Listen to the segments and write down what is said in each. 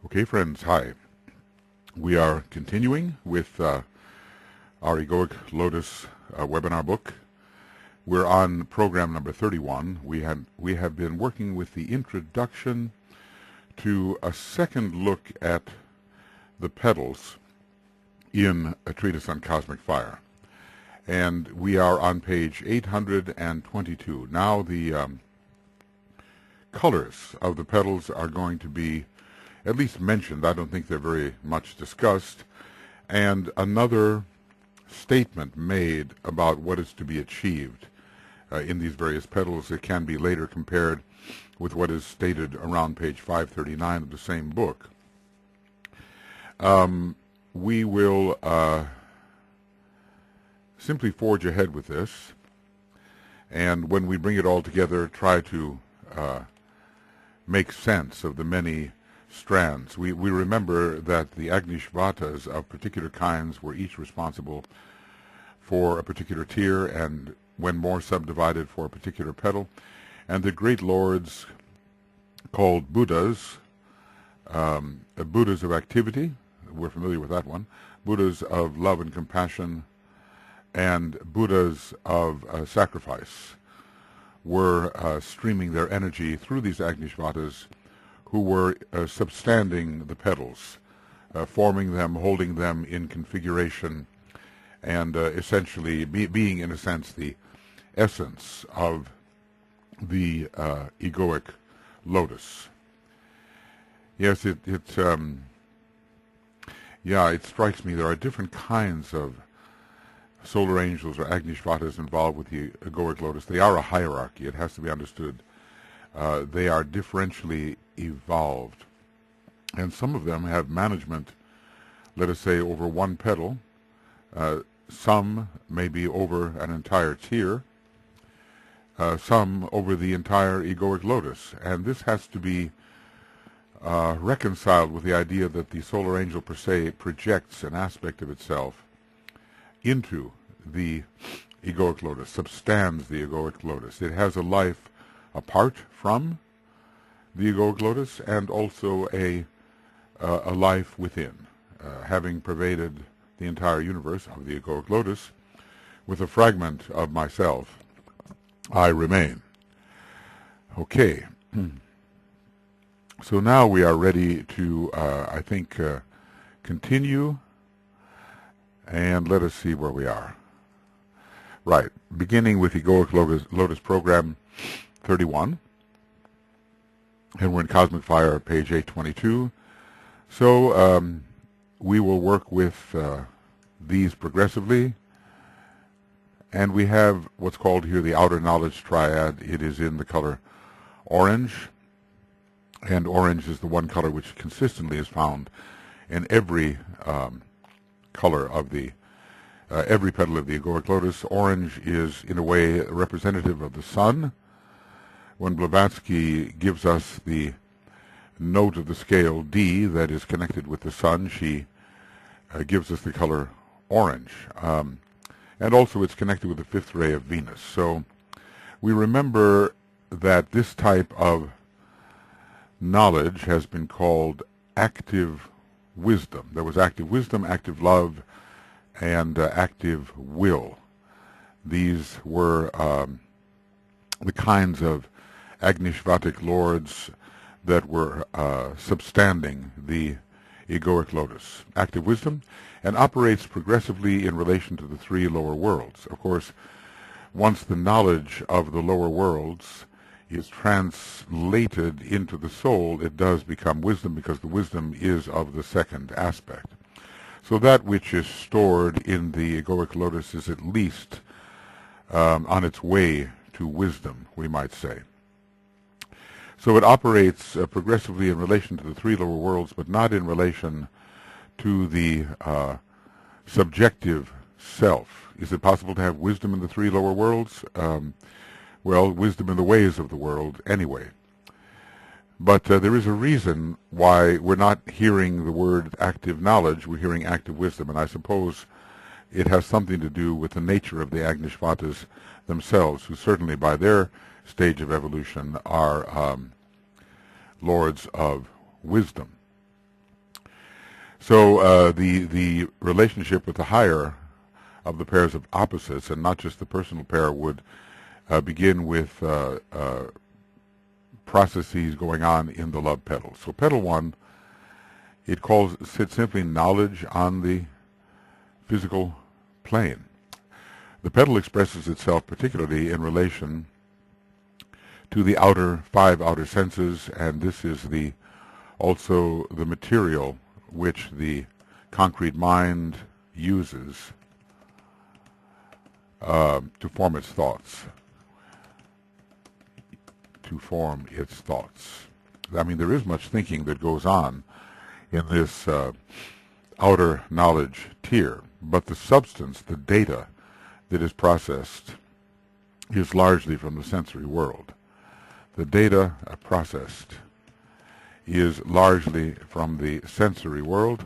Okay, friends, hi. We are continuing with our Egoic Lotus webinar book. We're on program number 31. We have been working with the introduction to a second look at the petals in A Treatise on Cosmic Fire. And we are on page 822. Now the colors of the petals are going to be at least mentioned. I don't think they're very much discussed. And another statement made about what is to be achieved in these various petals. It can be later compared with what is stated around page 539 of the same book. We will simply forge ahead with this, and when we bring it all together, try to make sense of the many strands. We remember that the Agnishvatas of particular kinds were each responsible for a particular tier, and when more subdivided, for a particular petal. And the great lords called Buddhas, Buddhas of activity, we're familiar with that one, Buddhas of love and compassion, and Buddhas of sacrifice, were streaming their energy through these Agnishvatas, who were substanding the petals, forming them, holding them in configuration, and essentially being, in a sense, the essence of the egoic lotus. Yes, it strikes me there are different kinds of solar angels or Agnishvatas involved with the egoic lotus. They are a hierarchy. It has to be understood. They are differentially evolved, and some of them have management, let us say, over one petal. Some may be over an entire tier, some over the entire egoic lotus, and this has to be reconciled with the idea that the solar angel per se projects an aspect of itself into the egoic lotus, substands the egoic lotus. It has a life apart from the egoic lotus, and also a life within, having pervaded the entire universe of the egoic lotus. With a fragment of myself, I remain. Okay. So now we are ready to, I think, continue, and let us see where we are. Right, beginning with Egoic Lotus Program 31, and we're in Cosmic Fire, page 822. So we will work with these progressively, and we have what's called here the outer knowledge triad. It is in the color orange, and orange is the one color which consistently is found in every color of the every petal of the egoic lotus. Orange is, in a way, representative of the sun. When Blavatsky gives us the note of the scale D that is connected with the sun, she gives us the color orange. And also it's connected with the fifth ray of Venus. So we remember that this type of knowledge has been called active wisdom. There was active wisdom, active love, and active will. These were the kinds of Agnishvatic lords that were substanding the egoic lotus. Active wisdom, and operates progressively in relation to the three lower worlds. Of course, once the knowledge of the lower worlds is translated into the soul, it does become wisdom, because the wisdom is of the second aspect. So that which is stored in the egoic lotus is at least on its way to wisdom, we might say. So it operates progressively in relation to the three lower worlds, but not in relation to the subjective self. Is it possible to have wisdom in the three lower worlds? Well, wisdom in the ways of the world anyway. But there is a reason why we're not hearing the word active knowledge, we're hearing active wisdom, and I suppose it has something to do with the nature of the Agnishvatas themselves, who certainly by their stage of evolution are lords of wisdom. So the relationship with the higher of the pairs of opposites, and not just the personal pair, would begin with processes going on in the love petal. So petal 1, it calls it simply knowledge on the physical plane. The petal expresses itself particularly in relation to the five outer senses, and this is also the material which the concrete mind uses to form its thoughts. I mean, there is much thinking that goes on in this outer knowledge tier, but the substance, the data that is processed, is largely from the sensory world. The data processed is largely from the sensory world,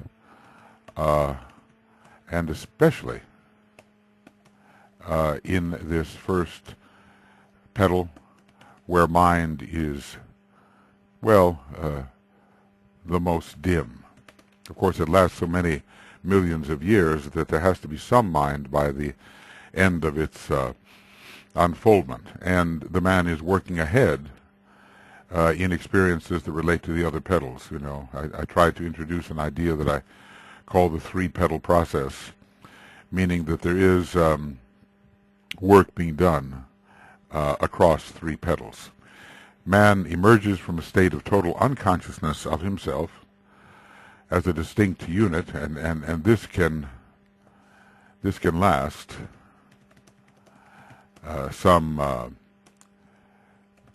and especially in this first petal, where mind is, well, the most dim. Of course, it lasts so many millions of years that there has to be some mind by the end of its unfoldment, and the man is working ahead in experiences that relate to the other petals. You know, I tried to introduce an idea that I call the three-petal process, meaning that there is work being done across three petals. Man emerges from a state of total unconsciousness of himself as a distinct unit, and this can last some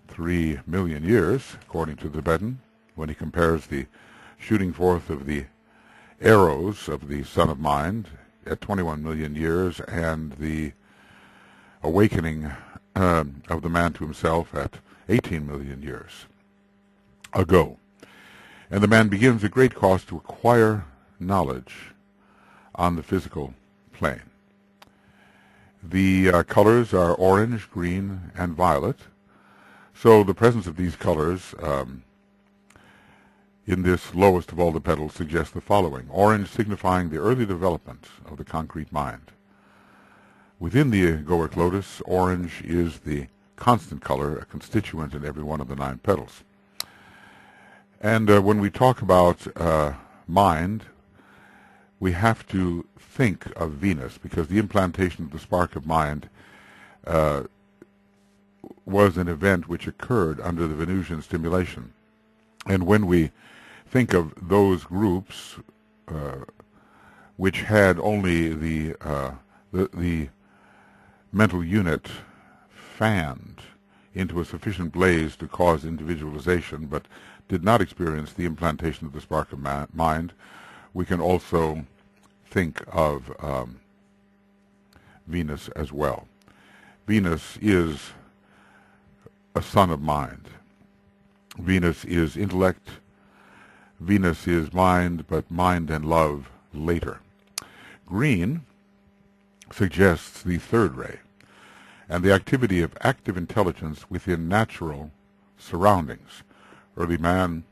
3 million years, according to the Tibetan, when he compares the shooting forth of the arrows of the Son of Mind at 21 million years and the awakening of the man to himself at 18 million years ago. And the man begins at great cost to acquire knowledge on the physical plane. The colors are orange, green, and violet. So the presence of these colors in this lowest of all the petals suggests the following. Orange signifying the early development of the concrete mind. Within the Egoic Lotus, orange is the constant color, a constituent in every one of the 9 petals. And when we talk about mind, we have to think of Venus, because the implantation of the spark of mind was an event which occurred under the Venusian stimulation. And when we think of those groups which had only the mental unit fanned into a sufficient blaze to cause individualization, but did not experience the implantation of the spark of mind, we can also think of Venus as well. Venus is a son of mind. Venus is intellect. Venus is mind, but mind and love later. Green suggests the third ray and the activity of active intelligence within natural surroundings. Early man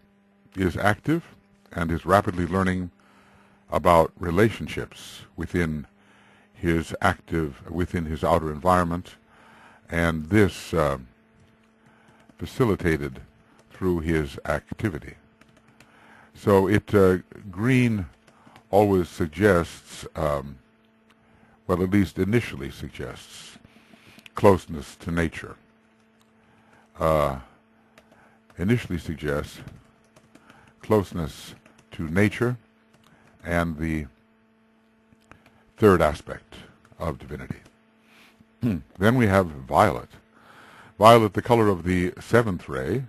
is active and is rapidly learning about relationships within his outer environment, and this facilitated through his activity. So green always suggests, well, at least initially suggests, closeness to nature. Initially suggests closeness to nature and the third aspect of divinity. Then we have violet. Violet, the color of the 7th ray,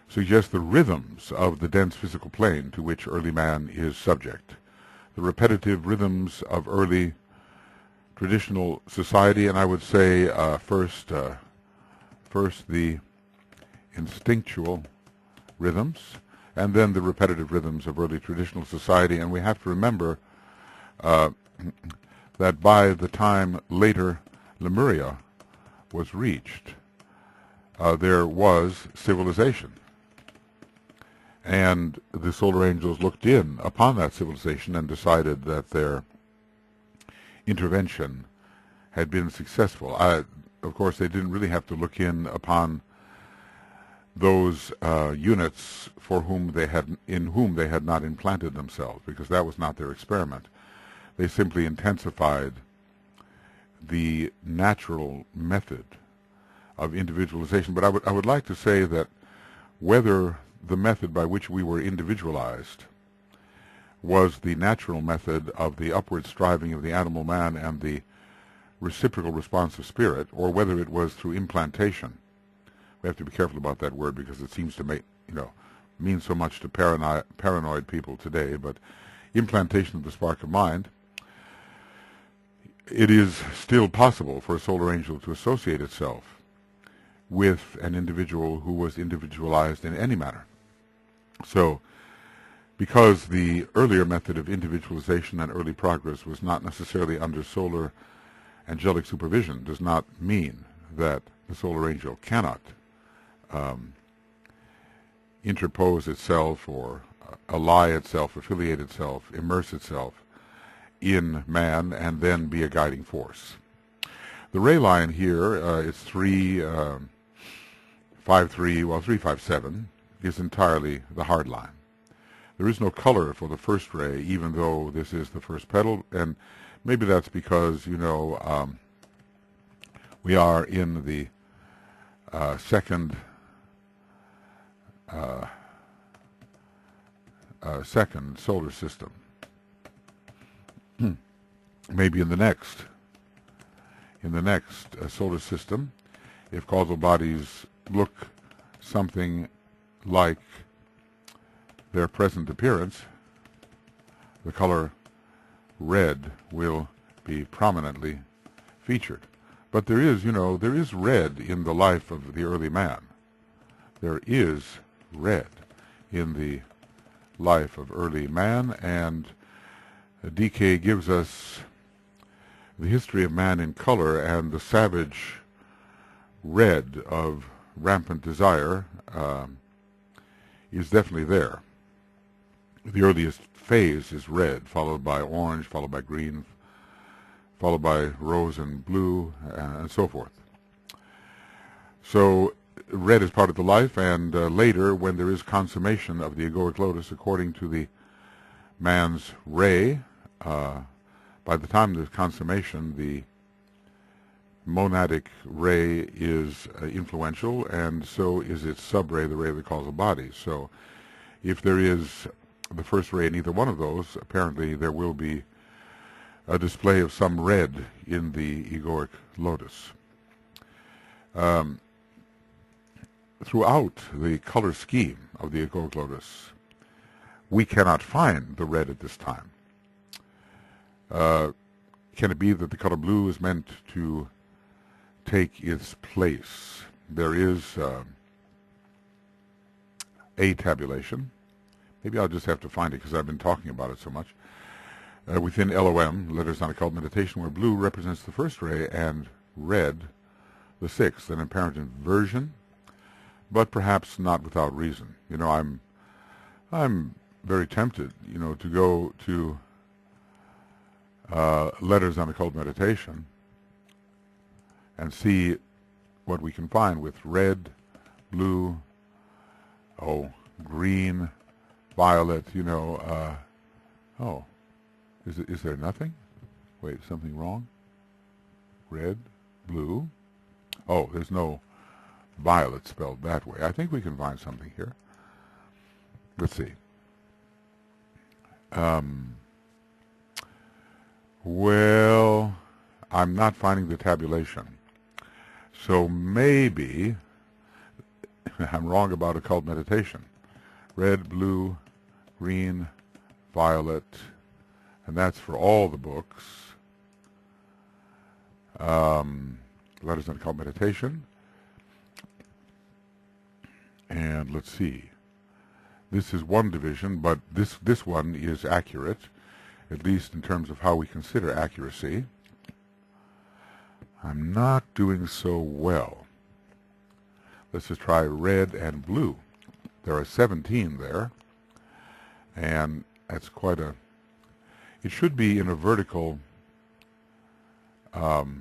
suggests the rhythms of the dense physical plane to which early man is subject. The repetitive rhythms of early traditional society, and I would say first the instinctual rhythms, and then the repetitive rhythms of early traditional society. And we have to remember that by the time later Lemuria was reached, there was civilization. And the solar angels looked in upon that civilization and decided that their intervention had been successful. Of course, they didn't really have to look in upon those units in whom they had not implanted themselves, because that was not their experiment. They simply intensified the natural method of individualization. But I would like to say that whether the method by which we were individualized was the natural method of the upward striving of the animal man and the reciprocal response of spirit, or whether it was through implantation. We have to be careful about that word, because it seems to mean so much to paranoid people today. But implantation of the spark of mind, it is still possible for a solar angel to associate itself with an individual who was individualized in any manner. So, because the earlier method of individualization and early progress was not necessarily under solar angelic supervision, does not mean that the solar angel cannot interpose itself or ally itself, affiliate itself, immerse itself in man, and then be a guiding force. The ray line here is 357, is entirely the hard line. There is no color for the first ray, even though this is the first petal, and maybe that's because, we are in the second solar system. Maybe in the next solar system, if causal bodies look something like their present appearance, the color red will be prominently featured. But there is red in the life of the early man. There is red in the life of early man, and DK gives us the history of man in color, and the savage red of rampant desire is definitely there. The earliest phase is red, followed by orange, followed by green, followed by rose and blue, and so forth. So red is part of the life, and later, when there is consummation of the egoic lotus according to the man's ray, by the time there's consummation, the monadic ray is influential, and so is its sub-ray, the ray of the causal body. So if there is the first ray in either one of those, apparently there will be a display of some red in the egoic lotus. Throughout the color scheme of the egoic lotus, we cannot find the red at this time. Can it be that the color blue is meant to take its place? There is a tabulation. Maybe I'll just have to find it because I've been talking about it so much. Within LOM, Letters on Occult Meditation, where blue represents the first ray and red the sixth, an apparent inversion, but perhaps not without reason. I'm very tempted, to go to Letters on Occult Meditation and see what we can find with red, blue, green, violet, is there nothing? Wait, something wrong? Red, blue. Oh, there's no violet spelled that way. I think we can find something here. Let's see. Well, I'm not finding the tabulation. So maybe I'm wrong about occult meditation. Red, blue, green, violet, and that's for all the books. Letters on Occult Meditation. And let's see. This is one division, but this one is accurate, at least in terms of how we consider accuracy. I'm not doing so well. Let's just try red and blue. There are 17 there, and that's quite a... It should be in a vertical... the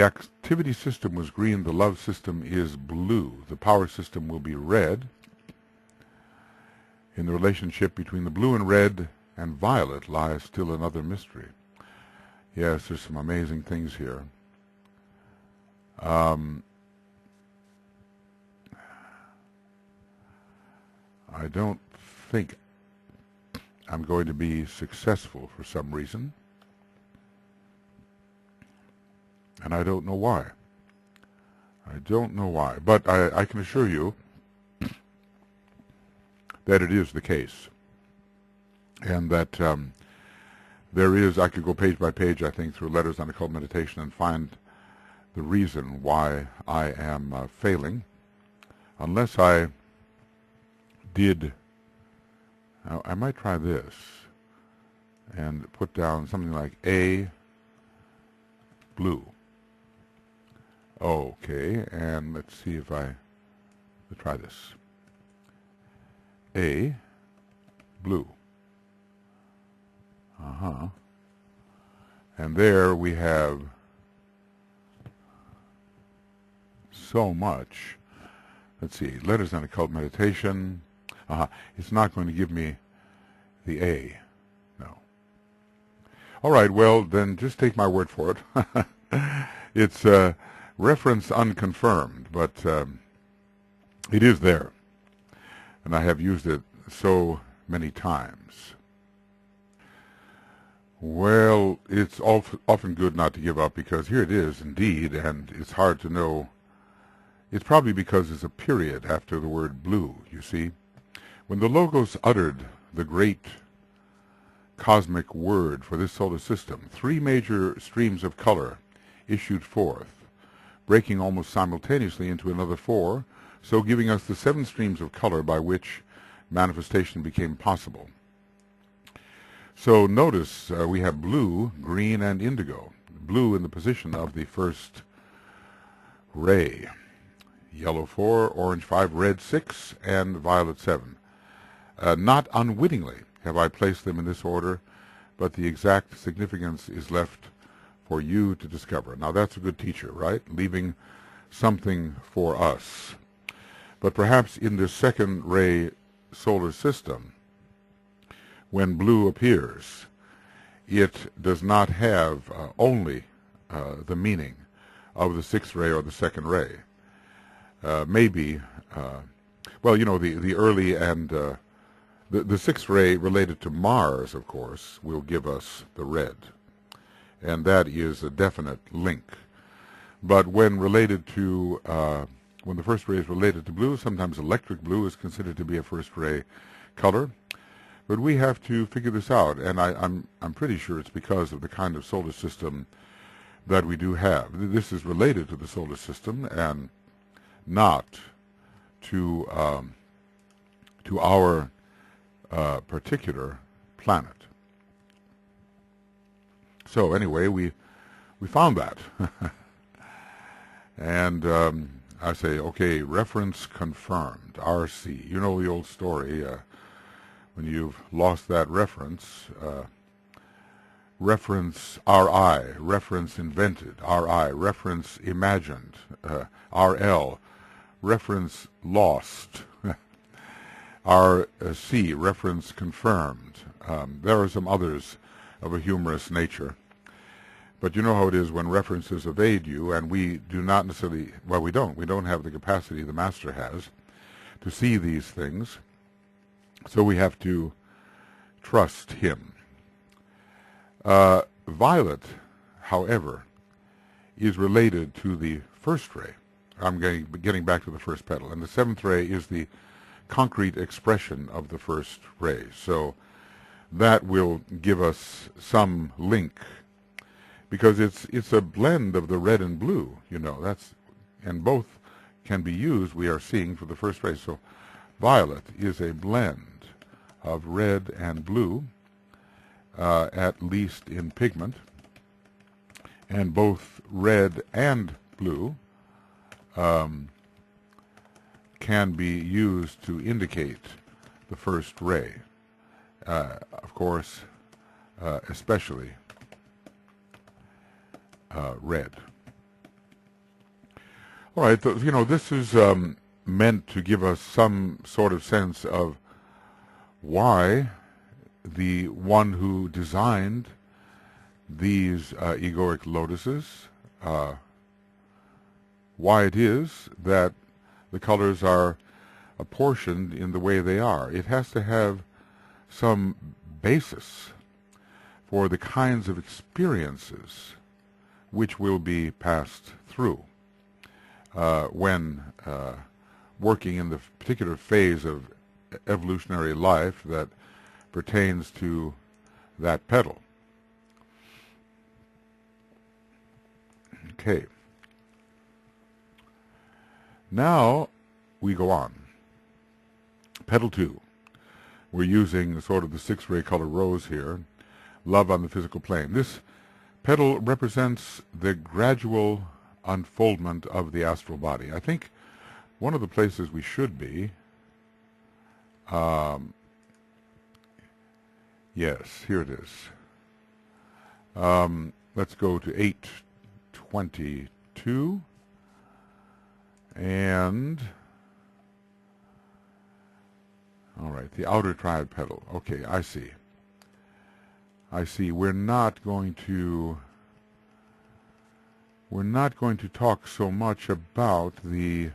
activity system was green, the love system is blue. The power system will be red. In the relationship between the blue and red and violet lies still another mystery. Yes, there's some amazing things here. I don't think I'm going to be successful for some reason. And I don't know why. I don't know why. But I can assure you that it is the case. And that there is, I could go page by page, I think, through Letters on Occult Meditation and find the reason why I am failing. Unless I did, I might try this and put down something like A, blue. Okay, and let's see if let's try this. A, blue. And there we have so much. Let's see, Letters on Occult Meditation. It's not going to give me the A. No. All right, well, then just take my word for it. It's reference unconfirmed, but it is there. And I have used it so many times. Well, it's often good not to give up, because here it is indeed, and it's hard to know. It's probably because there's a period after the word blue, you see. When the Logos uttered the great cosmic word for this solar system, 3 major streams of color issued forth, breaking almost simultaneously into another 4, so giving us the 7 streams of color by which manifestation became possible. So notice we have blue, green, and indigo. Blue in the position of the first ray. Yellow 4, orange 5, red 6, and violet 7. Not unwittingly have I placed them in this order, but the exact significance is left for you to discover. Now that's a good teacher, right? Leaving something for us. But perhaps in this second ray solar system, when blue appears, it does not have only the meaning of the 6th ray or the 2nd ray. Maybe, well, you know, the early and the 6th ray related to Mars, of course, will give us the red. And that is a definite link. But when related to, when the first ray is related to blue, sometimes electric blue is considered to be a first ray color. But we have to figure this out, and I'm pretty sure it's because of the kind of solar system that we do have. This is related to the solar system and not to our particular planet. So anyway, we found that. And I say, okay, reference confirmed, RC. You know the old story. When you've lost that reference, reference RI, reference invented, RI, reference imagined, RL, reference lost, RC, reference confirmed. There are some others of a humorous nature. But you know how it is when references evade you, and we do not necessarily, well, we don't have the capacity the Master has to see these things. So we have to trust him. Violet, however, is related to the first ray. I'm getting back to the first petal. And the 7th ray is the concrete expression of the first ray. So that will give us some link, because it's a blend of the red and blue, you know. And both can be used, we are seeing, for the first ray. So violet is a blend of red and blue, at least in pigment, and both red and blue can be used to indicate the first ray. Of course, especially red. All right, this is meant to give us some sort of sense of why the one who designed these egoic lotuses, why it is that the colors are apportioned in the way they are. It has to have some basis for the kinds of experiences which will be passed through when working in the particular phase of evolutionary life that pertains to that petal. Okay. Now we go on. Petal 2. We're using sort of the 6-ray color rose here. Love on the physical plane. This petal represents the gradual unfoldment of the astral body. I think one of the places we should be, yes, here it is. Let's go to 822 and all right, the outer triad petal. Okay, I see. We're not going to talk so much about the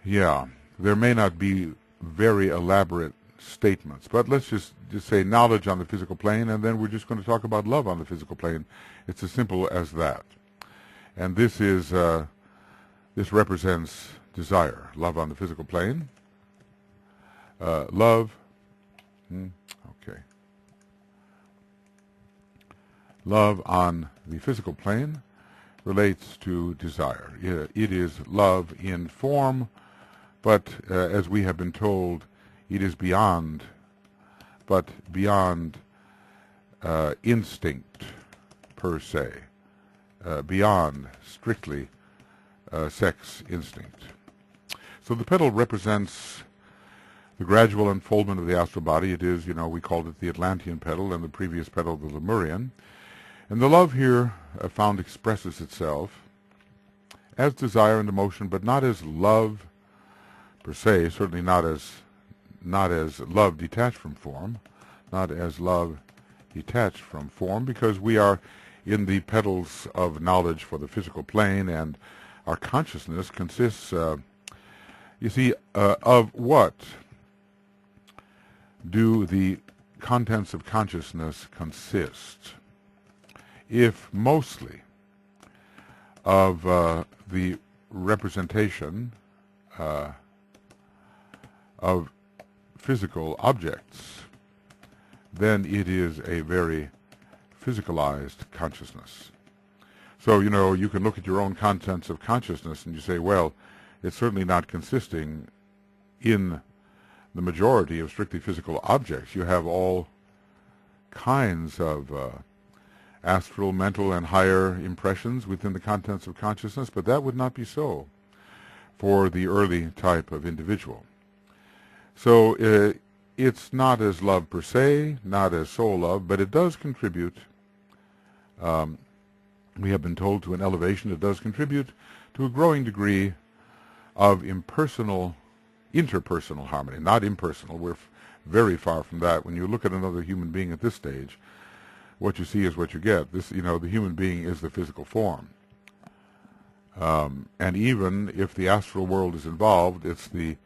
there may not be very elaborate statements, but let's just say knowledge on the physical plane, and then we're just going to talk about love on the physical plane. It's as simple as that. And this is this represents desire. Love on the physical plane. Love. Okay. Love on the physical plane relates to desire. It is love in form, but as we have been told, it is beyond instinct per se, beyond strictly sex instinct. So the petal represents the gradual unfoldment of the astral body. It is, we called it the Atlantean petal, and the previous petal the Lemurian. And the love here found expresses itself as desire and emotion, but not as love per se, certainly not as love detached from form, because we are in the petals of knowledge for the physical plane, and our consciousness consists, of what do the contents of consciousness consist? If mostly of the representation of physical objects, then it is a very physicalized consciousness. So, you can look at your own contents of consciousness and you say, well, it's certainly not consisting in the majority of strictly physical objects. You have all kinds of astral, mental, and higher impressions within the contents of consciousness, but that would not be so for the early type of individual. So it's not as love per se, not as soul love, but it does contribute, we have been told, to an elevation. It does contribute to a growing degree of interpersonal harmony, not impersonal. We're very far from that. When you look at another human being at this stage, what you see is what you get. This, the human being is the physical form. And even if the astral world is involved, it's the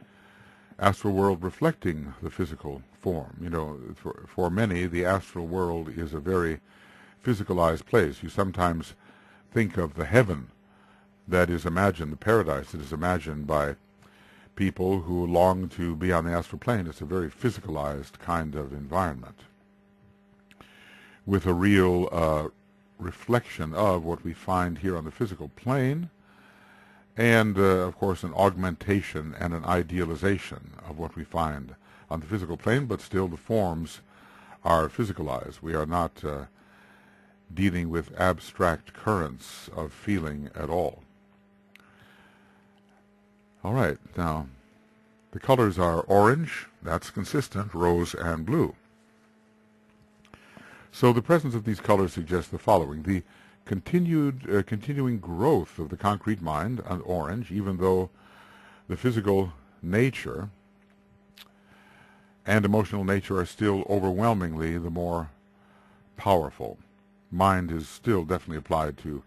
astral world reflecting the physical form. For many, the astral world is a very physicalized place. You sometimes think of the heaven that is imagined, the paradise that is imagined by people who long to be on the astral plane. It's a very physicalized kind of environment with a real reflection of what we find here on the physical plane, and of course an augmentation and an idealization of what we find on the physical plane, but still the forms are physicalized. We are not dealing with abstract currents of feeling at all. All right, now the colors are orange, that's consistent, rose and blue. So the presence of these colors suggests the following. The continuing growth of the concrete mind, orange, even though the physical nature and emotional nature are still overwhelmingly the more powerful. Mind is still definitely applied to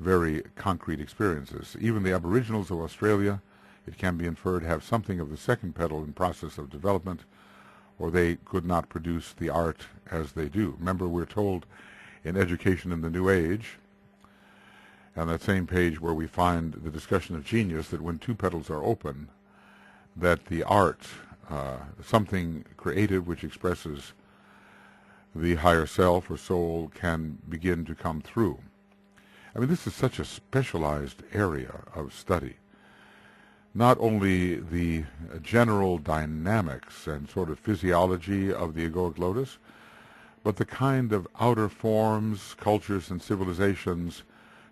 very concrete experiences. Even the Aboriginals of Australia, it can be inferred, have something of the second petal in process of development, or they could not produce the art as they do. Remember, we're told in Education in the New Age, on that same page where we find the discussion of genius, that when two petals are open, that the art, something creative which expresses the higher self or soul, can begin to come through. I mean, this is such a specialized area of study. Not only the general dynamics and sort of physiology of the egoic lotus, but the kind of outer forms, cultures, and civilizations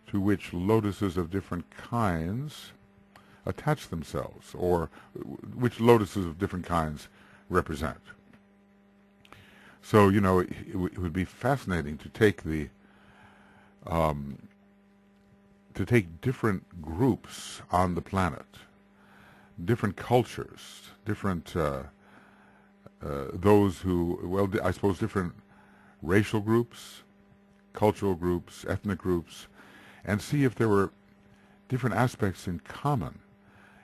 to which lotuses of different kinds attach themselves, or which lotuses of different kinds represent. So, you know, it would be fascinating to take the different groups on the planet, different cultures, different those who, well, I suppose different racial groups, cultural groups, ethnic groups, and see if there were different aspects in common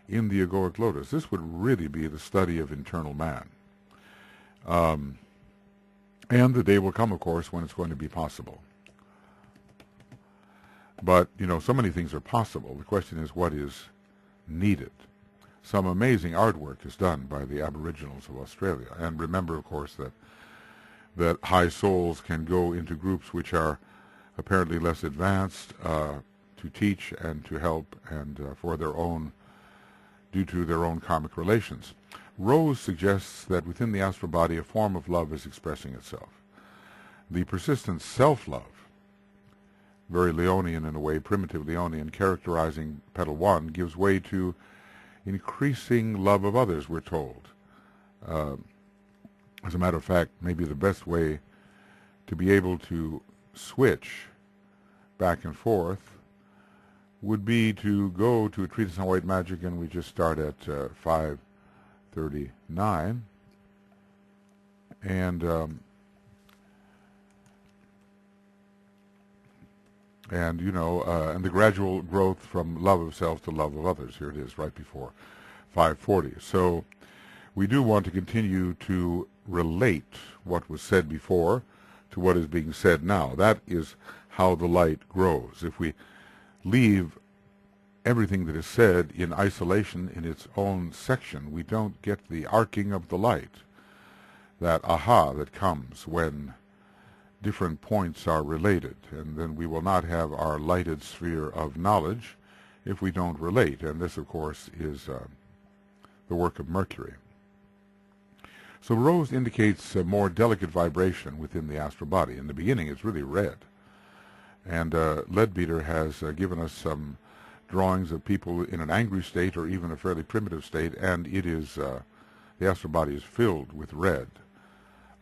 in the egoic lotus. This would really be the study of internal man. And the day will come, of course, when it's going to be possible. But, you know, so many things are possible. The question is, what is needed? Some amazing artwork is done by the Aboriginals of Australia. And remember, of course, that high souls can go into groups which are apparently less advanced to teach and to help and for their own, due to their own karmic relations. Rose suggests that within the astral body a form of love is expressing itself. The persistent self-love, very Leonian in a way, primitive Leonian, characterizing petal 1, gives way to increasing love of others, we're told. As a matter of fact, maybe the best way to be able to switch back and forth would be to go to A Treatise on White Magic, and we just start at 5:39, and you know, and the gradual growth from love of self to love of others. Here it is, right before 5:40. So we do want to continue to relate what was said before to what is being said now. That is how the light grows. If we leave everything that is said in isolation in its own section, we don't get the arcing of the light, that aha that comes when different points are related. And then we will not have our lighted sphere of knowledge if we don't relate. And this, of course, is the work of Mercury. So rose indicates a more delicate vibration within the astral body. In the beginning, it's really red. And Leadbeater has given us some drawings of people in an angry state or even a fairly primitive state, and it is, the astral body is filled with red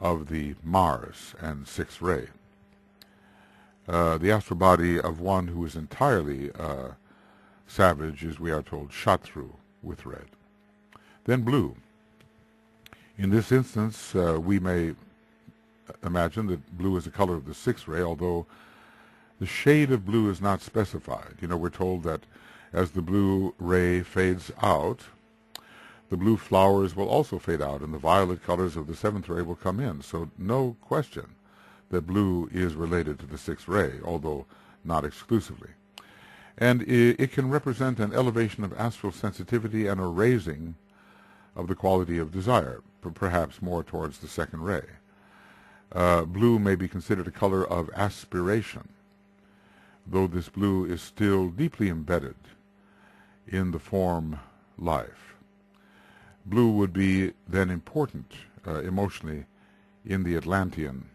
of the Mars and sixth ray. The astral body of one who is entirely savage is, we are told, shot through with red. Then blue. In this instance, we may imagine that blue is the color of the sixth ray, although the shade of blue is not specified. You know, we're told that as the blue ray fades out, the blue flowers will also fade out, and the violet colors of the seventh ray will come in. So no question that blue is related to the sixth ray, although not exclusively. And it can represent an elevation of astral sensitivity and a raising of the quality of desire, perhaps more towards the second ray. Blue may be considered a color of aspiration, though this blue is still deeply embedded in the form life. Blue would be then important emotionally in the Atlantean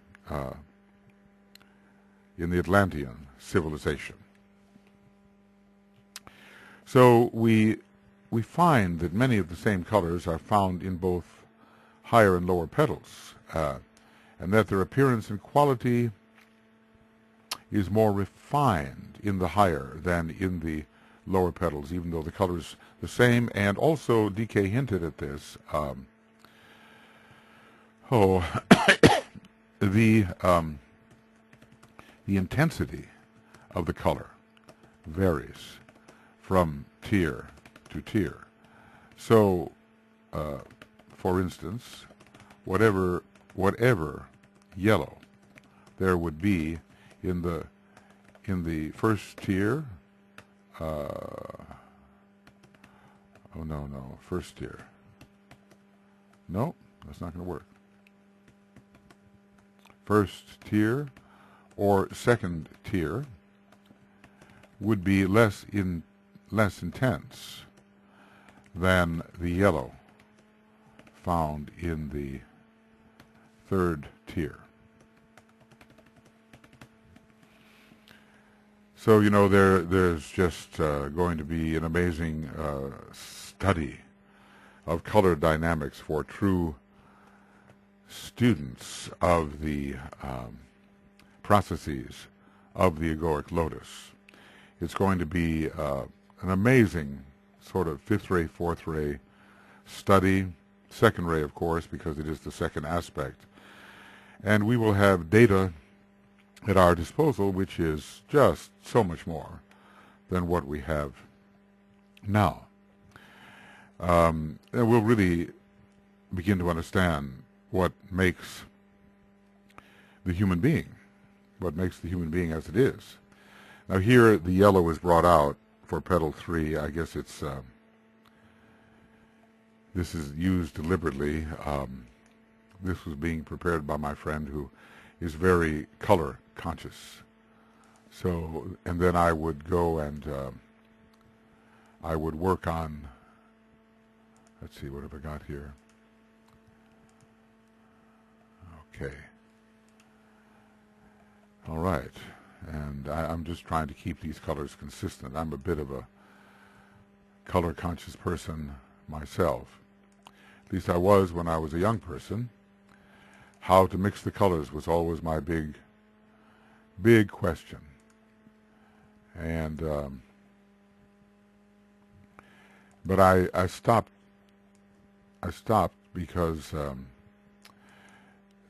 civilization. So we we find that many of the same colors are found in both higher and lower petals, and that their appearance and quality is more refined in the higher than in the lower petals, even though the color's the same. And also, DK hinted at this. The intensity of the color varies from tier to tier. So, for instance, whatever yellow there would be in the first tier. First tier. No, that's not going to work. First tier or second tier would be less intense than the yellow found in the third tier. So, there's just going to be an amazing study of color dynamics for true students of the processes of the Egoic Lotus. It's going to be an amazing sort of fifth ray, fourth ray study, second ray, of course, because it is the second aspect. And we will have data at our disposal, which is just so much more than what we have now. And we'll really begin to understand what makes the human being as it is. Now here the yellow is brought out for petal 3. I guess it's this is used deliberately. This was being prepared by my friend who is very color conscious. So, and then I would go and I would work on, let's see, what have I got here? Okay. All right. And I'm just trying to keep these colors consistent. I'm a bit of a color conscious person myself. At least I was when I was a young person. How to mix the colors was always my big question. And but I stopped because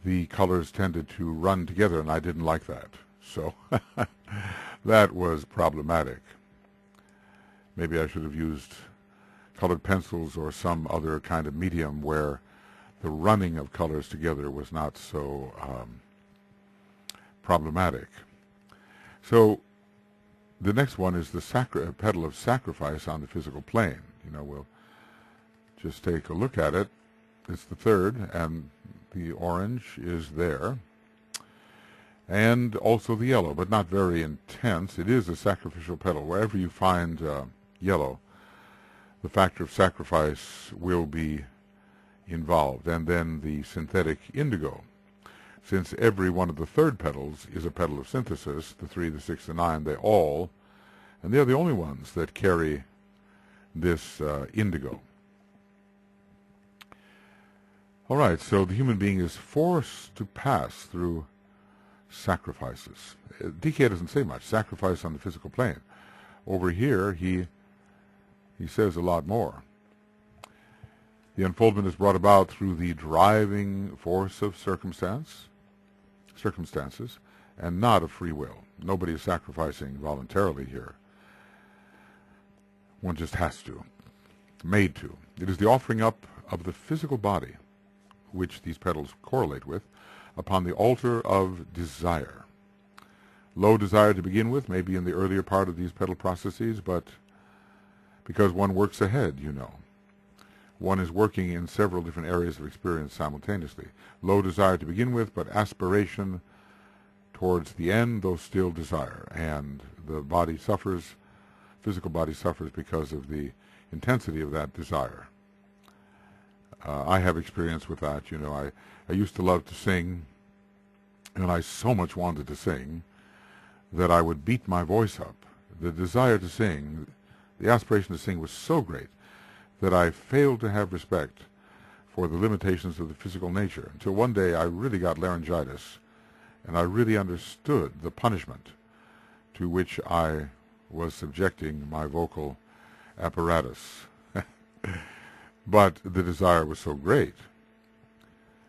the colors tended to run together, and I didn't like that. So that was problematic. Maybe I should have used colored pencils or some other kind of medium where the running of colors together was not so problematic. So the next one is the petal of sacrifice on the physical plane. We'll just take a look at it. It's the third, and the orange is there. And also the yellow, but not very intense. It is a sacrificial petal. Wherever you find yellow, the factor of sacrifice will be involved. And then the synthetic indigo. Since every one of the third petals is a petal of synthesis, the 3, the 6, the 9, they all, and they're the only ones that carry this indigo. All right, so the human being is forced to pass through sacrifices. DK doesn't say much. Sacrifice on the physical plane. Over here, he says a lot more. The unfoldment is brought about through the driving force of circumstances, and not of free will. Nobody is sacrificing voluntarily here. One just has to, made to. It is the offering up of the physical body, which these petals correlate with, upon the altar of desire. Low desire to begin with, maybe in the earlier part of these petal processes, but because one works ahead, one is working in several different areas of experience simultaneously. Low desire to begin with, but aspiration towards the end, though still desire. And the body suffers, physical body suffers because of the intensity of that desire. I have experience with that. I used to love to sing, and I so much wanted to sing that I would beat my voice up. The desire to sing, the aspiration to sing was so great that I failed to have respect for the limitations of the physical nature, until one day I really got laryngitis, and I really understood the punishment to which I was subjecting my vocal apparatus. But the desire was so great,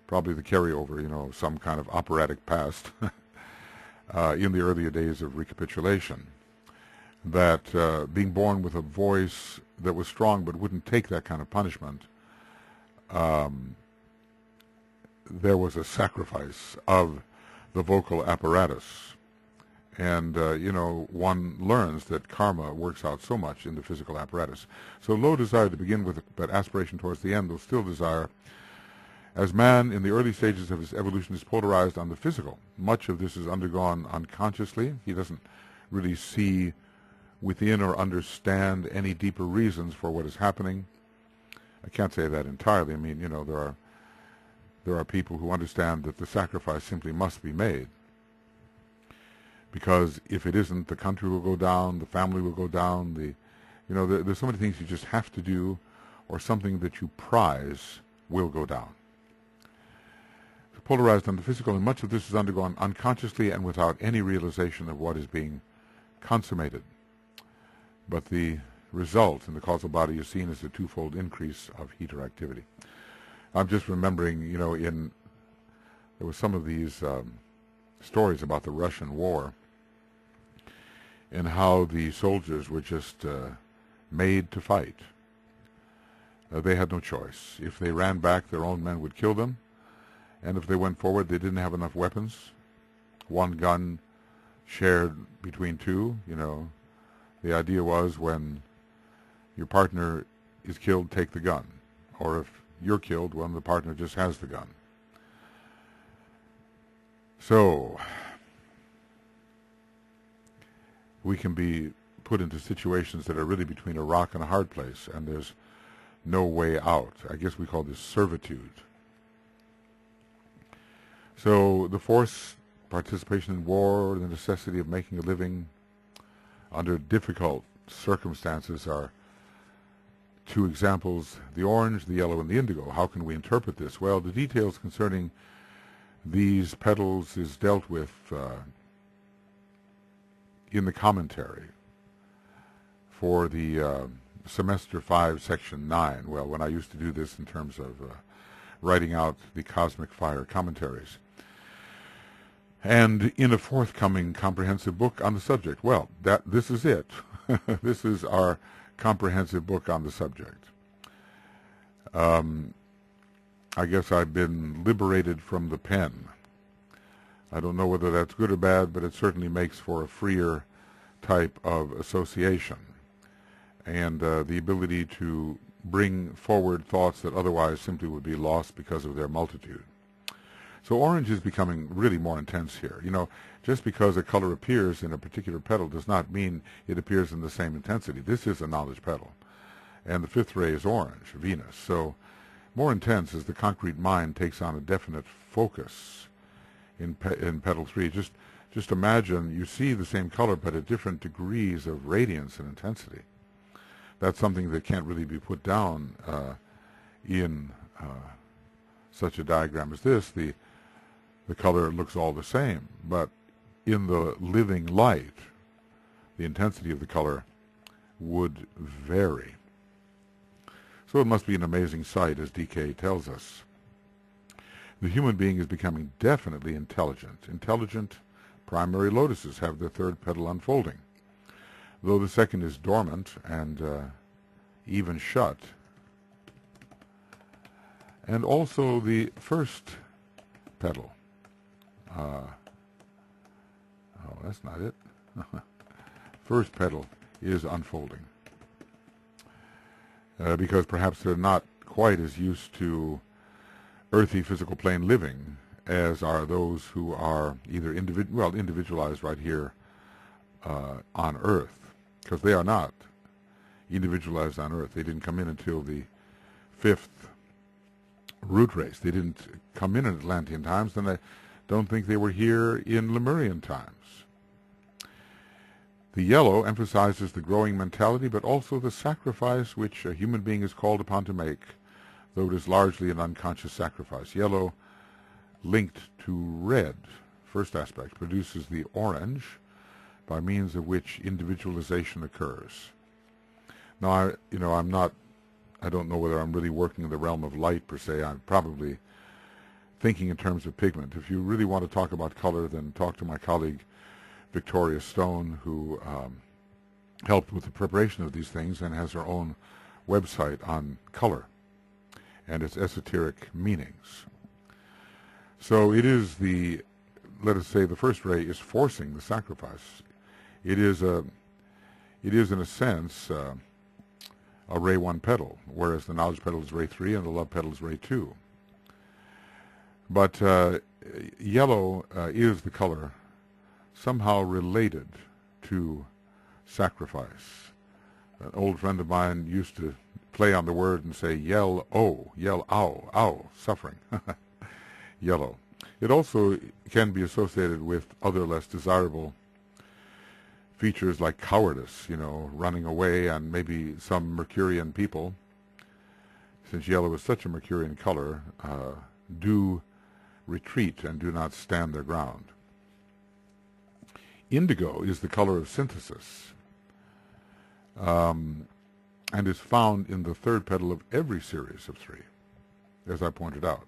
probably the carryover, of some kind of operatic past in the earlier days of recapitulation, that being born with a voice that was strong but wouldn't take that kind of punishment, there was a sacrifice of the vocal apparatus. And, one learns that karma works out so much in the physical apparatus. So low desire to begin with, but aspiration towards the end, though still desire. As man in the early stages of his evolution is polarized on the physical, much of this is undergone unconsciously. He doesn't really see within or understand any deeper reasons for what is happening. I can't say that entirely. I mean, there are people who understand that the sacrifice simply must be made, because if it isn't, the country will go down, the family will go down. There's so many things you just have to do, or something that you prize will go down. It's polarized on the physical, and much of this is undergone unconsciously and without any realization of what is being consummated. But the result in the causal body is seen as a twofold increase of heat or activity. I'm just remembering, there were some of these stories about the Russian war, and how the soldiers were just made to fight. They had no choice. If they ran back, their own men would kill them, and if they went forward, they didn't have enough weapons. One gun shared between two. The idea was, when your partner is killed, take the gun, or if you're killed, well, the partner just has the gun. So we can be put into situations that are really between a rock and a hard place, and there's no way out. I guess we call this servitude. So the forced participation in war, the necessity of making a living under difficult circumstances are two examples: the orange, the yellow, and the indigo. How can we interpret this? Well, the details concerning these petals is dealt with in the commentary for the semester 5, section 9. Well, when I used to do this in terms of writing out the cosmic fire commentaries. And in a forthcoming comprehensive book on the subject. Well, this is it. This is our comprehensive book on the subject. I guess I've been liberated from the pen. I don't know whether that's good or bad, but it certainly makes for a freer type of association, and the ability to bring forward thoughts that otherwise simply would be lost because of their multitude. So orange is becoming really more intense here. Just because a color appears in a particular petal does not mean it appears in the same intensity. This is a knowledge petal, and the fifth ray is orange, Venus. So more intense as the concrete mind takes on a definite focus in petal 3. Just imagine you see the same color but at different degrees of radiance and intensity. That's something that can't really be put down in such a diagram as this. The color looks all the same, but in the living light, the intensity of the color would vary. So it must be an amazing sight, as DK tells us. The human being is becoming definitely intelligent. Intelligent primary lotuses have their third petal unfolding, though the second is dormant and even shut. And also the first petal. Oh, that's not it. First petal is unfolding. Because perhaps they're not quite as used to earthy physical plane living as are those who are either individualized right here on Earth, because they are not individualized on Earth. They didn't come in until the 5th root race. They didn't come in Atlantean times, and I don't think they were here in Lemurian times. The yellow emphasizes the growing mentality, but also the sacrifice which a human being is called upon to make, though it is largely an unconscious sacrifice. Yellow, linked to red, first aspect, produces the orange, by means of which individualization occurs. Now, I don't know whether I'm really working in the realm of light per se. I'm probably thinking in terms of pigment. If you really want to talk about color, then talk to my colleague Victoria Stone, who helped with the preparation of these things and has her own website on color and its esoteric meanings. So it is let us say the first ray is forcing the sacrifice. It is in a sense a ray 1 petal, whereas the knowledge petal is ray 3 and the love petal is ray 2. But yellow is the color somehow related to sacrifice. An old friend of mine used to play on the word and say, yell ow, suffering. Yellow. It also can be associated with other less desirable features like cowardice, running away, and maybe some Mercurian people, since yellow is such a Mercurian color, do retreat and do not stand their ground. Indigo is the color of synthesis, and is found in the third petal of every series of 3, as I pointed out.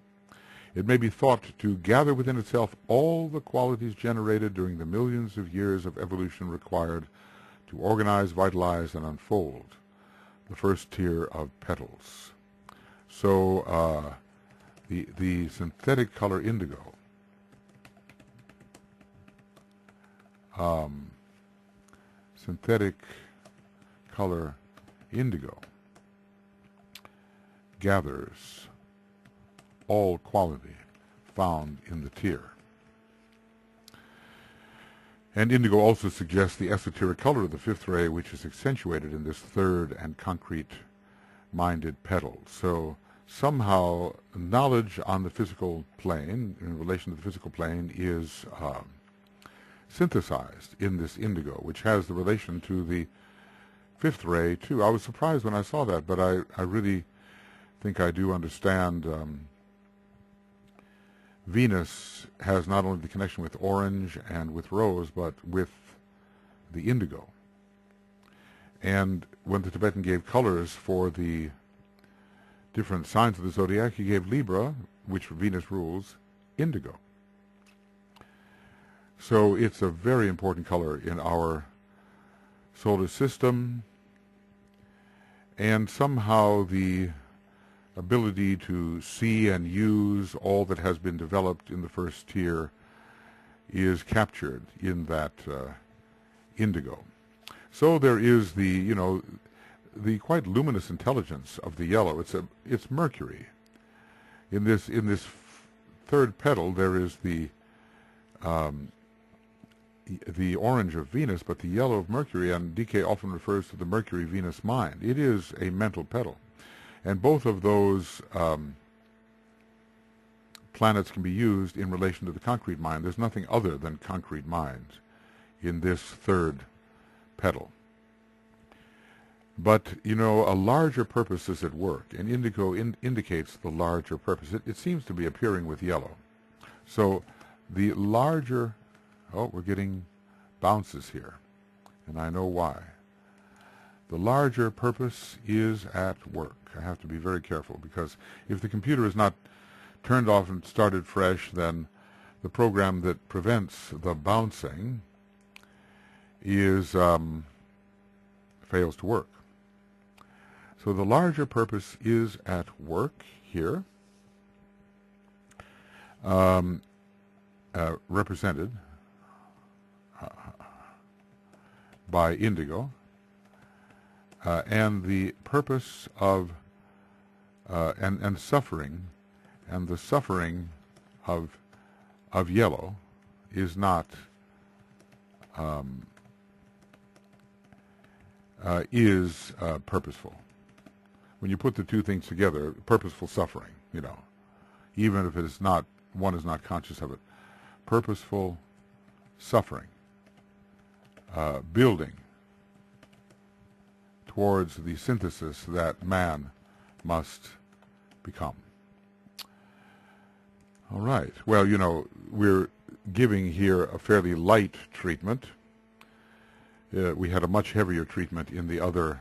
It may be thought to gather within itself all the qualities generated during the millions of years of evolution required to organize, vitalize, and unfold the first tier of petals. So the synthetic color indigo gathers all quality found in the tier. And indigo also suggests the esoteric color of the 5th ray, which is accentuated in this third and concrete-minded petal. So somehow knowledge on the physical plane, in relation to the physical plane, is synthesized in this indigo, which has the relation to the 5th ray too. I was surprised when I saw that, but I really think I do understand. Venus has not only the connection with orange and with rose, but with the indigo. And when the Tibetan gave colors for the different signs of the zodiac, he gave Libra, which Venus rules, indigo. So it's a very important color in our solar system, and somehow the ability to see and use all that has been developed in the first tier is captured in that indigo. So there is the quite luminous intelligence of the yellow. It's Mercury. In this third petal there is the orange of Venus, but the yellow of Mercury, and DK often refers to the Mercury-Venus mind. It is a mental petal. And both of those planets can be used in relation to the concrete mind. There's nothing other than concrete mind in this third petal. But, a larger purpose is at work, and indigo indicates the larger purpose. It seems to be appearing with yellow. So the larger... Oh, we're getting bounces here, and I know why. The larger purpose is at work. I have to be very careful, because if the computer is not turned off and started fresh, then the program that prevents the bouncing fails to work. So the larger purpose is at work here, represented by indigo, and the purpose of and suffering, and the suffering of yellow is not purposeful. When you put the two things together, purposeful suffering, even if it is not, one is not conscious of it, purposeful suffering building towards the synthesis that man must become. All right. Well, you know, we're giving here a fairly light treatment. We had a much heavier treatment in the other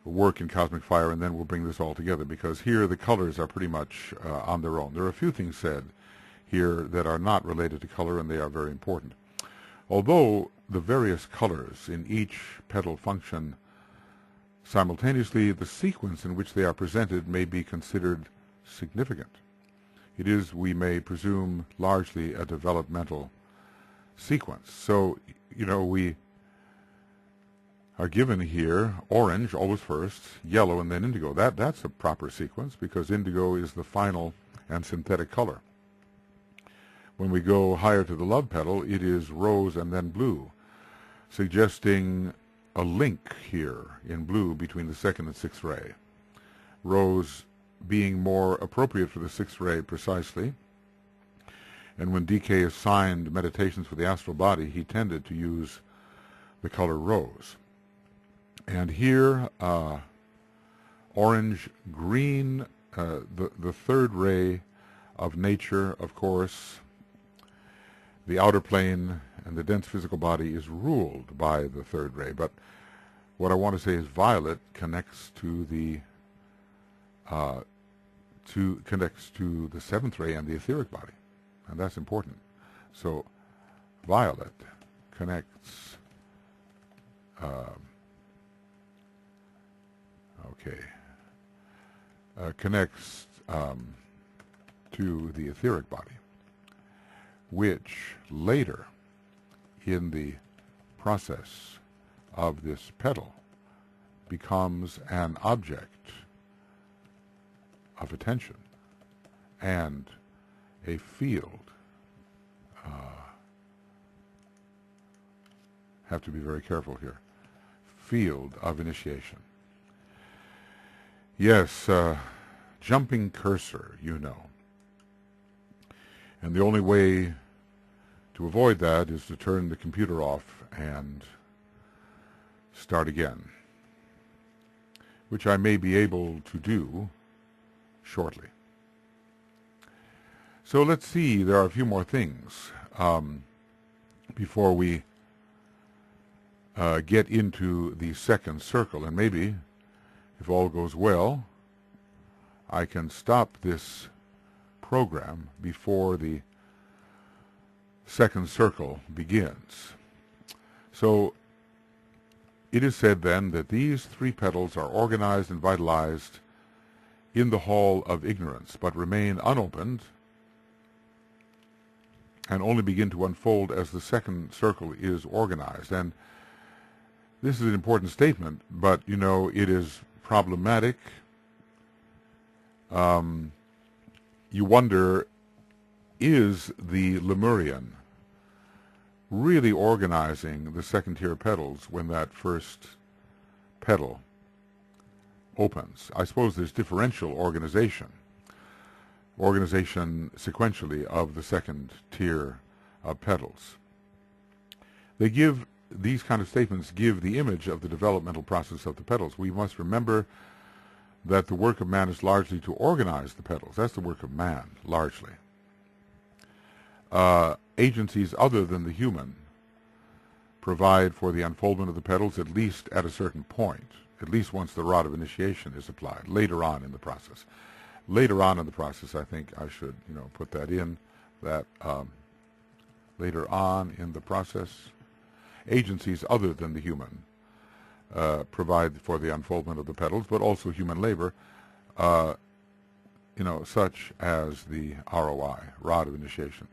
work in Cosmic Fire, and then we'll bring this all together, because here the colors are pretty much on their own. There are a few things said here that are not related to color, and they are very important. Although the various colors in each petal function simultaneously, the sequence in which they are presented may be considered significant. It is, we may presume, largely a developmental sequence. So, you know, we are given here orange always first, yellow, and then indigo. That's a proper sequence, because indigo is the final and synthetic color. When we go higher to the love petal, it is rose and then blue, suggesting a link here in blue between the second and sixth ray. Rose being more appropriate for the sixth ray precisely. And when DK assigned meditations for the astral body, he tended to use the color rose. And here, orange, green, the third ray of nature, of course. The outer plane and the dense physical body is ruled by the third ray. But what I want to say is violet connects to the seventh ray and the etheric body, and that's important. So violet connects connects to the etheric body, which later in the process of this petal becomes an object of attention and a field. Have to be very careful here. Field of initiation. Yes, jumping cursor, you know. And the only way to avoid that is to turn the computer off and start again, which I may be able to do shortly. So let's see, there are a few more things before we get into the second circle, and maybe, if all goes well, I can stop this program before the second circle begins. So it is said then that these three petals are organized and vitalized in the hall of ignorance, but remain unopened and only begin to unfold as the second circle is organized. And this is an important statement, but, you know, it is problematic. You wonder, is the Lemurian really organizing the second tier petals when that first petal opens? I suppose there's differential organization sequentially of the second tier of petals. They give, these kind of statements give the image of the developmental process of the petals. We must remember that the work of man is largely to organize the petals. That's the work of man, largely. Agencies other than the human provide for the unfoldment of the petals, at least at a certain point, at least once the rod of initiation is applied, later on in the process. Later on in the process, I think I should, you know, put that in, that later on in the process, agencies other than the human provide for the unfoldment of the petals, but also human labor, you know, such as the ROI, rod of initiation,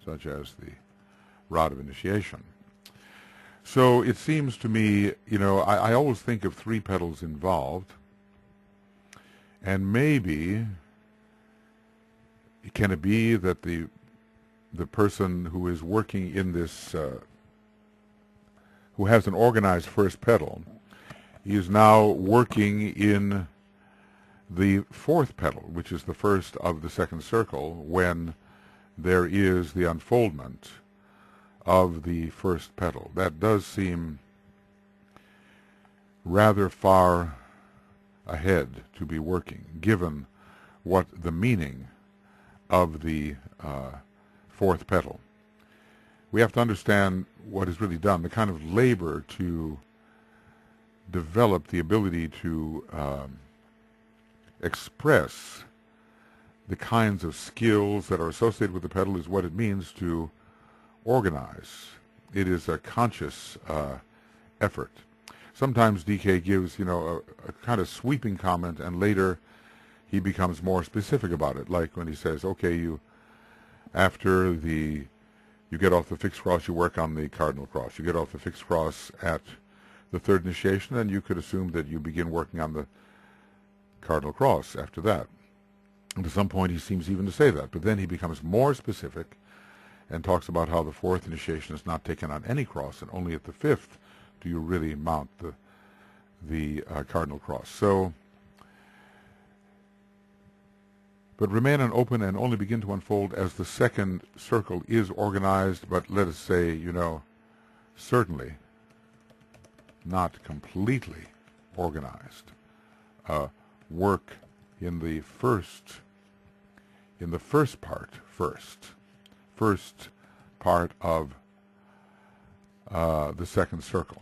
such as the rod of initiation. So it seems to me, you know, I always think of three petals involved, and maybe, can it be that the person who is working in this, who has an organized first petal, is now working in the fourth petal, which is the first of the second circle, when there is the unfoldment of the first petal. That does seem rather far ahead to be working, given what the meaning of the fourth petal. We have to understand what is really done, the kind of labor to develop the ability to express the kinds of skills that are associated with the petal is what it means to organize. It is a conscious effort. Sometimes DK gives, a kind of sweeping comment, and later he becomes more specific about it, like when he says, okay, you get off the fixed cross, you work on the cardinal cross. You get off the fixed cross at the third initiation, and you could assume that you begin working on the cardinal cross after that. And at some point he seems even to say that, but then he becomes more specific and talks about how the fourth initiation is not taken on any cross, and only at the fifth do you really mount the cardinal cross. So, but remain open and only begin to unfold as the second circle is organized, but let us say, certainly not completely organized. Work in the first part of the second circle.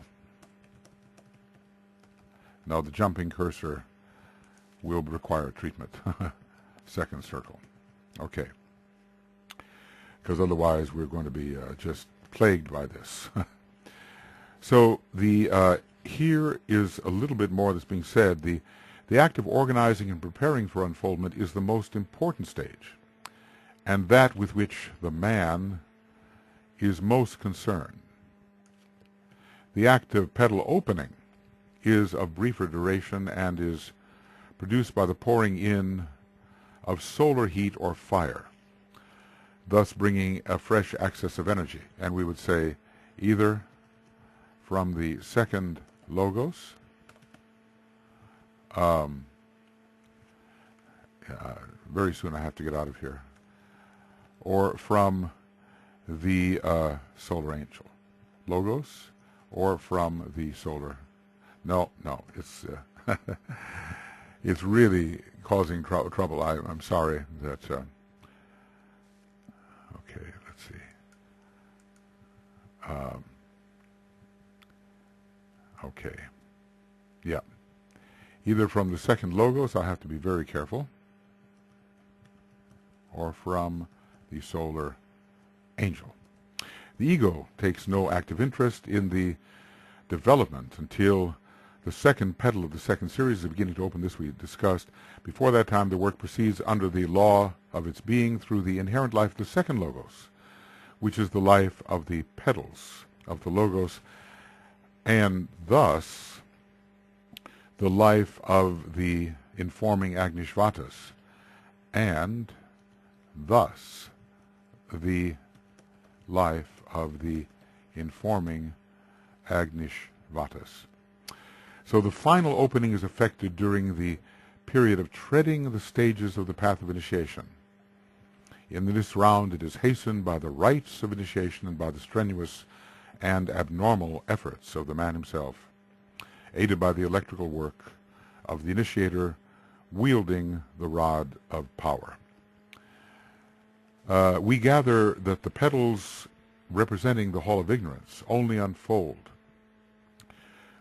Now the jumping cursor will require treatment. Second circle. Okay. Because otherwise we're going to be just plagued by this. So here is a little bit more that's being said. The act of organizing and preparing for unfoldment is the most important stage, and that with which the man is most concerned. The act of petal opening is of briefer duration and is produced by the pouring in of solar heat or fire, thus bringing a fresh access of energy. And we would say either from the second logos, very soon I have to get out of here, or from the solar angel, logos, or from the solar. No, it's it's really causing trouble. I'm sorry that. Okay, let's see. Okay, yeah. Either from the second logos, I have to be very careful, or from the solar angel. The ego takes no active interest in the development until the second petal of the second series is beginning to open. This we discussed. Before that time, the work proceeds under the law of its being through the inherent life of the second logos, which is the life of the petals of the logos, and thus the life of the informing Agnishvatas, and thus the life of the informing Agnishvatas. So the final opening is effected during the period of treading the stages of the path of initiation. In this round, it is hastened by the rites of initiation and by the strenuous and abnormal efforts of the man himself, aided by the electrical work of the initiator wielding the rod of power. We gather that the petals representing the hall of ignorance only unfold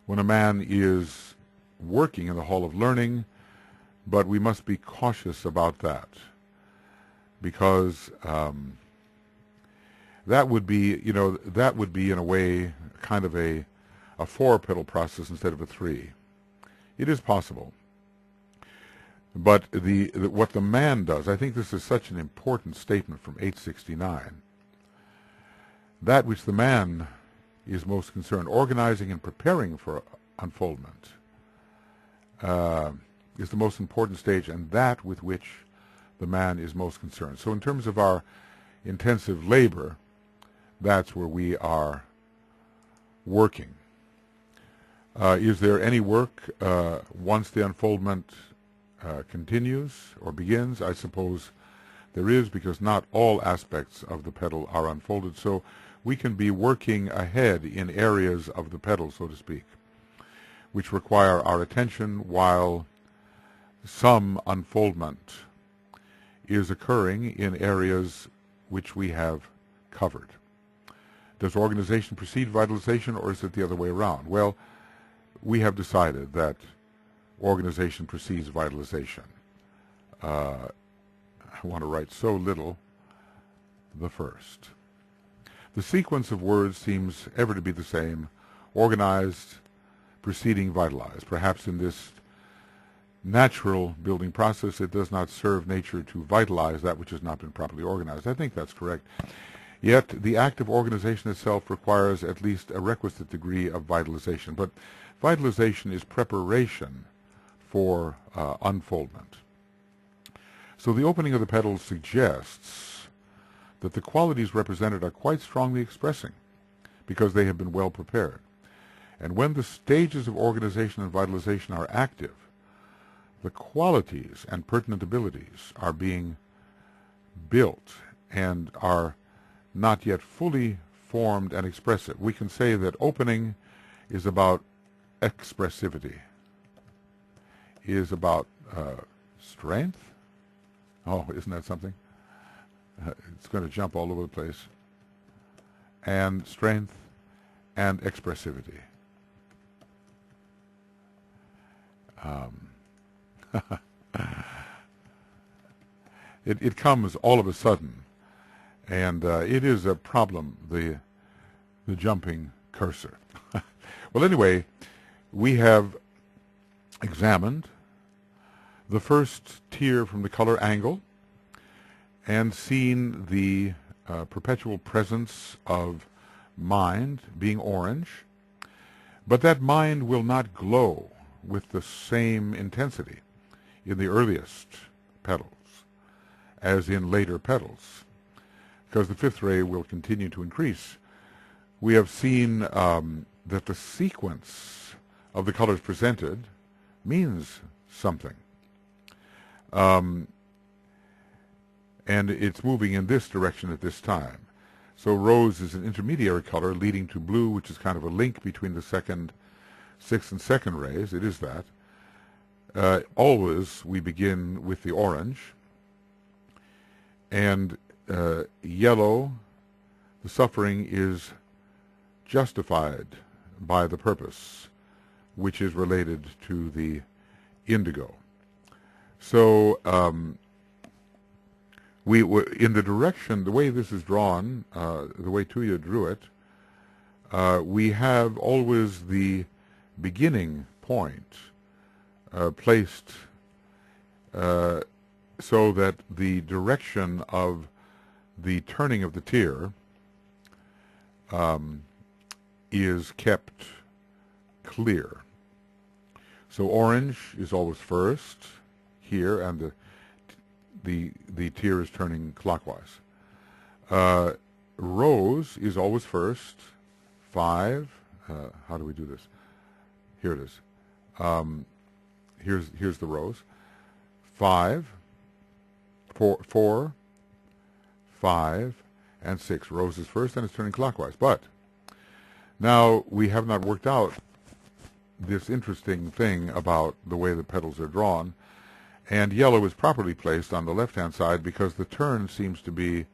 when a man is working in the hall of learning, but we must be cautious about that, because that would be, in a way kind of a four-petal process instead of a three. It is possible. But what the man does, I think this is such an important statement from 869, that which the man is most concerned, organizing and preparing for unfoldment, is the most important stage, and that with which the man is most concerned. So in terms of our intensive labor, that's where we are working. Is there any work once the unfoldment continues or begins? I suppose there is, because not all aspects of the petal are unfolded. So we can be working ahead in areas of the petal, so to speak, which require our attention while some unfoldment is occurring in areas which we have covered. Does organization precede vitalization, or is it the other way around? Well, we have decided that organization precedes vitalization. I want to write so little, the first. The sequence of words seems ever to be the same, organized preceding vitalized. Perhaps in this natural building process it does not serve nature to vitalize that which has not been properly organized. I think that's correct. Yet the act of organization itself requires at least a requisite degree of vitalization. But vitalization is preparation for unfoldment. So the opening of the petals suggests that the qualities represented are quite strongly expressing because they have been well prepared. And when the stages of organization and vitalization are active, the qualities and pertinent abilities are being built and are not yet fully formed and expressive. We can say that opening is about expressivity, is about strength. Oh, isn't that something? It's going to jump all over the place. And strength and expressivity. It comes all of a sudden, and it is a problem, the jumping cursor. Well, anyway, we have examined the first tier from the color angle and seen the perpetual presence of mind being orange, but that mind will not glow with the same intensity in the earliest petals as in later petals, because the fifth ray will continue to increase. We have seen that the sequence of the colors presented means something. And it's moving in this direction at this time. So rose is an intermediary color leading to blue, which is kind of a link between the sixth and second rays. It is that. Always we begin with the orange. And yellow, the suffering is justified by the purpose, which is related to the indigo. So in the direction, the way this is drawn, the way Tuya drew it, we have always the beginning point placed so that the direction of the turning of the tear is kept clear. So orange is always first here, and the tear is turning clockwise. Rose is always first. 5. How do we do this? Here it is. Here's the rose. 5, 4, 5, and 6. Rose is first, and it's turning clockwise. But now we have not worked out this interesting thing about the way the petals are drawn. And yellow is properly placed on the left-hand side because the turn seems to be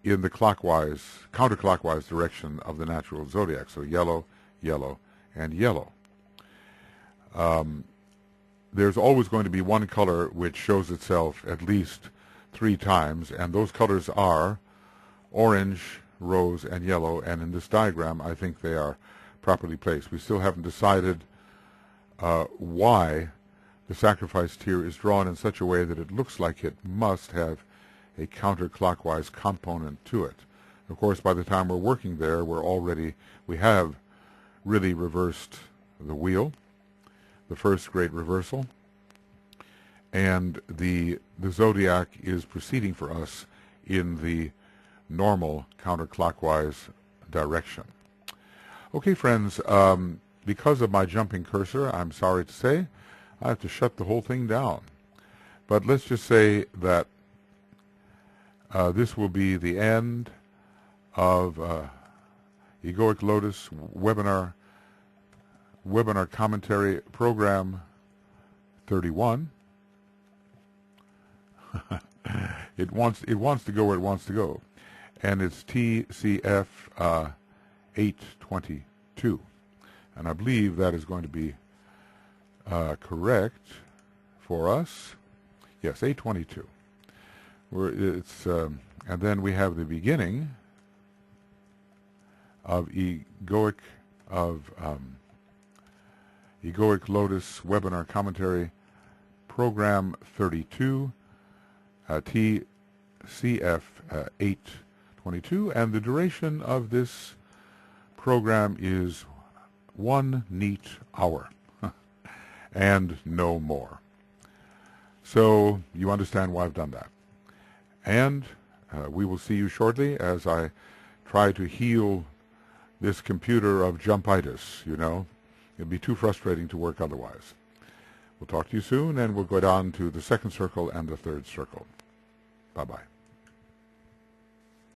in the counterclockwise direction of the natural zodiac. So yellow, yellow, and yellow. There's always going to be one color which shows itself at least 3 times, and those colors are orange, rose, and yellow. And in this diagram, I think they are properly placed. We still haven't decided why the sacrifice tier is drawn in such a way that it looks like it must have a counterclockwise component to it. Of course, by the time we're working there, we have really reversed the wheel, the first great reversal, and the zodiac is proceeding for us in the normal counterclockwise direction. Okay, friends, because of my jumping cursor, I'm sorry to say, I have to shut the whole thing down. But let's just say that this will be the end of Egoic Lotus Webinar Commentary Program 31. It wants to go where it wants to go, and it's TCF 822, and I believe that is going to be correct for us. Yes, 822. And then we have the beginning of Egoic Lotus Webinar Commentary Program 32, TCF 822, and the duration of this program is 1 neat hour and no more. So you understand why I've done that. And we will see you shortly as I try to heal this computer of jumpitis, you know. It'd be too frustrating to work otherwise. We'll talk to you soon, and we'll go down to the second circle and the third circle. Bye-bye.